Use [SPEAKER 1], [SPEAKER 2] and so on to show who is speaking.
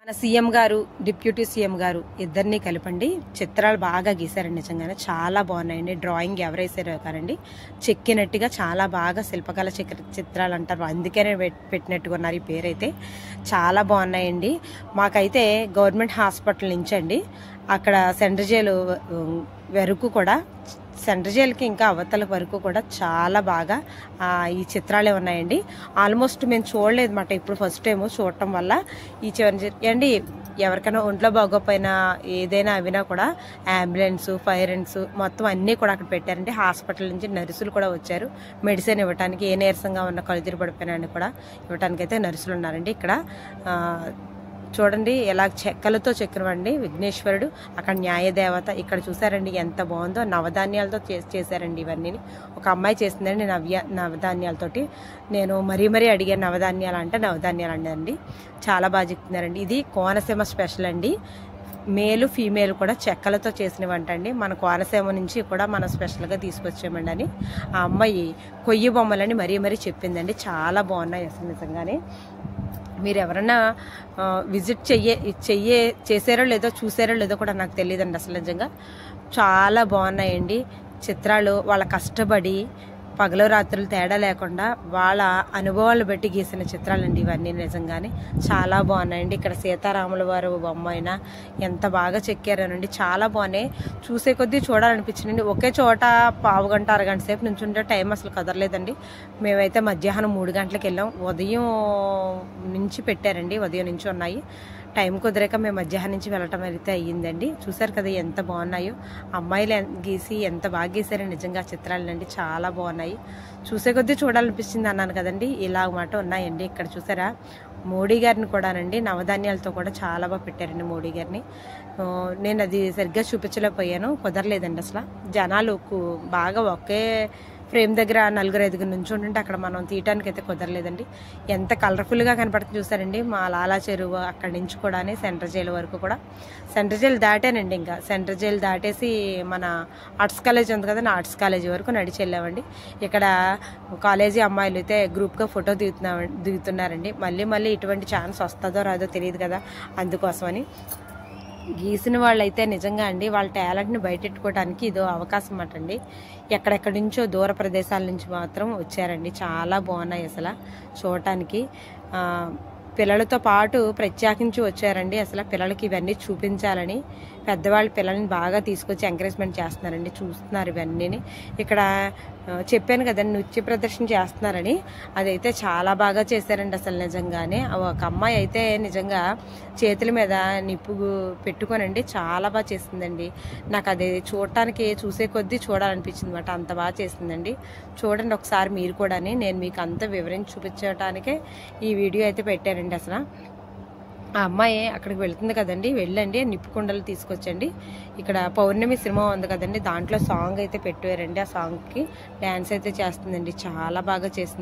[SPEAKER 1] మన సీఎం గారు deputy CM గారు ఇద్దరిని కలిపండి చిత్రాలు బాగా గీశారండి. నిజంగానే చాలా బాగున్నాయండి. డ్రాయింగ్ ఎవరు వేసారో కానండి చెక్కినట్టుగా చాలా బాగా శిల్పకళ చిత్రాలు అంటారు, అందుకనే పెట్టినట్టుగా ఉన్నారు. ఈ పేరైతే చాలా బాగున్నాయండి. మాకైతే గవర్నమెంట్ హాస్పిటల్ నుంచి అండి అక్కడ సెంట్రల్ జైలు వరకు కూడా, సెంట్రల్ జైలుకి ఇంకా అవతల వరకు కూడా చాలా బాగా ఈ చిత్రాలే ఉన్నాయండి. ఆల్మోస్ట్ మేము చూడలేదు మాట, ఇప్పుడు ఫస్ట్ టైం చూడటం వల్ల ఈ అండి ఎవరికైనా ఒంట్లో బాగోపోయినా ఏదైనా అవినా కూడా అంబులెన్స్, ఫైరెన్స్ మొత్తం అన్నీ కూడా అక్కడ పెట్టారండి. హాస్పిటల్ నుంచి నర్సులు కూడా వచ్చారు మెడిసిన్ ఇవ్వడానికి, ఏ నీరసంగా ఉన్న కలుదిరి పడిపోయినా కూడా ఇవ్వడానికి అయితే నర్సులు ఉన్నారండి. ఇక్కడ చూడండి ఎలా చెక్కలతో చెక్కినవండి విఘ్నేశ్వరుడు, అక్కడ న్యాయదేవత. ఇక్కడ చూసారండి ఎంత బాగుందో, నవధాన్యాలతో చేశారండి ఇవన్నీ. ఒక అమ్మాయి చేసిందండి నవధాన్యాలతోటి. నేను మరీ అడిగాను నవధాన్యాలు అంటే నవధాన్యాలు అండి, చాలా బాగా చెప్తున్నారండి. ఇది కోనసీమ స్పెషల్ అండి. మేలు ఫీమేల్ కూడా చెక్కలతో చేసిన వంట అండి. మన కోనసీమ నుంచి కూడా మనం స్పెషల్గా తీసుకొచ్చామండి అని ఆ అమ్మాయి కొయ్యి బొమ్మలని మరీ చెప్పిందండి. చాలా బాగున్నాయి అసలు నిజంగానే. మీరు ఎవరన్నా విజిట్ చేసారో లేదో చూసారో లేదో కూడా నాకు తెలియదండి. అసలు నిజంగా చాలా బాగున్నాయండి చిత్రాలు. వాళ్ళ కష్టపడి పగలు రాత్రులు తేడా లేకుండా వాళ్ళ అనుభవాలు బట్టి గీసిన చిత్రాలండి ఇవన్నీ. నిజంగానే చాలా బాగున్నాయండి. ఇక్కడ సీతారాముల వారు బొమ్మ అయినా ఎంత బాగా చెక్కారనండి, చాలా బాగున్నాయి. చూసే కొద్దీ చూడాలనిపించిందండి. ఒకే చోట పావు గంట అరగంట సేపు నుంచి ఉంటే టైం అసలు కుదరలేదండి. మేమైతే మధ్యాహ్నం 3 గంటలకు వెళ్ళాం. ఉదయం నుంచి పెట్టారండి, ఉదయం నుంచి ఉన్నాయి. టైం కుదిరాక మేము మధ్యాహ్నం నుంచి వెళ్ళటం అయితే అయ్యిందండి. చూసారు కదా ఎంత బాగున్నాయో, అమ్మాయిలు గీసి ఎంత బాగా గీసారని నిజంగా చిత్రాలండి చాలా బాగున్నాయి. చూసే కొద్దీ చూడాలనిపించింది అన్నాను కదండి, ఇలా మాట ఉన్నాయండి. ఇక్కడ చూసారా మోడీ గారిని కూడానండి నవధాన్యాలతో కూడా చాలా బాగా పెట్టారండి మోడీ గారిని. నేను అది సరిగ్గా చూపించలేకపోయాను, కుదరలేదండి. అసలు జనాలు బాగా ఒకే ఫ్రేమ్ దగ్గర 4-5 నుంచి ఉంటుంటే అక్కడ మనం తీయటానికి అయితే కుదరలేదండి. ఎంత కలర్ఫుల్గా కనపడుతుంది చూసారండి. మా లాలా చెరువు అక్కడి నుంచి కూడా సెంట్రల్ జైలు వరకు కూడా, సెంట్రల్ జైలు దాటానండి. ఇంకా సెంట్రల్ జైలు దాటేసి మన ఆర్ట్స్ కాలేజ్ ఉంది కదండి, ఆర్ట్స్ కాలేజీ వరకు నడిచి వెళ్ళామండి. ఇక్కడ కాలేజీ అమ్మాయిలు అయితే గ్రూప్గా ఫోటో దిగుతున్నారండి. మళ్ళీ ఇటువంటి ఛాన్స్ వస్తుందో రాదో తెలియదు కదా, అందుకోసమని గీసిన వాళ్ళైతే నిజంగా అండి వాళ్ళ టాలెంట్ని బయటెట్టుకోవడానికి ఇదో అవకాశం అటండి. ఎక్కడెక్కడి నుంచో దూర ప్రదేశాల నుంచి మాత్రం వచ్చారండి. చాలా బాగున్నాయి అసలు చూడటానికి. పిల్లలతో పాటు ప్రత్యేకించి వచ్చారండి. అసలు పిల్లలకి ఇవన్నీ చూపించాలని పెద్దవాళ్ళు పిల్లల్ని బాగా తీసుకొచ్చి ఎంకరేజ్మెంట్ చేస్తున్నారండి. చూస్తున్నారు ఇవన్నీ. ఇక్కడ చెప్పాను కదండి నృత్య ప్రదర్శన చేస్తున్నారని, అదైతే చాలా బాగా చేశారండి అసలు నిజంగానే. ఒక అమ్మాయి అయితే నిజంగా చేతుల మీద నిప్పు పెట్టుకోనండి చాలా బాగా చేసిందండి. నాకు అది చూడటానికి చూసే కొద్దీ చూడాలనిపించింది అనమాట, అంత బాగా చేసిందండి. చూడండి ఒకసారి మీరు కూడా, నేను మీకు అంతా వివరించి చూపించడానికే ఈ వీడియో అయితే పెట్టారండి. అసలు ఆ అమ్మాయి అక్కడికి వెళ్తుంది కదండి, వెళ్ళండి నిప్పు కుండలు తీసుకొచ్చండి. ఇక్కడ పౌర్ణమి సినిమా ఉంది కదండి, దాంట్లో సాంగ్ అయితే పెట్టారండి. ఆ సాంగ్కి డ్యాన్స్ అయితే చేస్తుందండి, చాలా బాగా చేస్తుంది.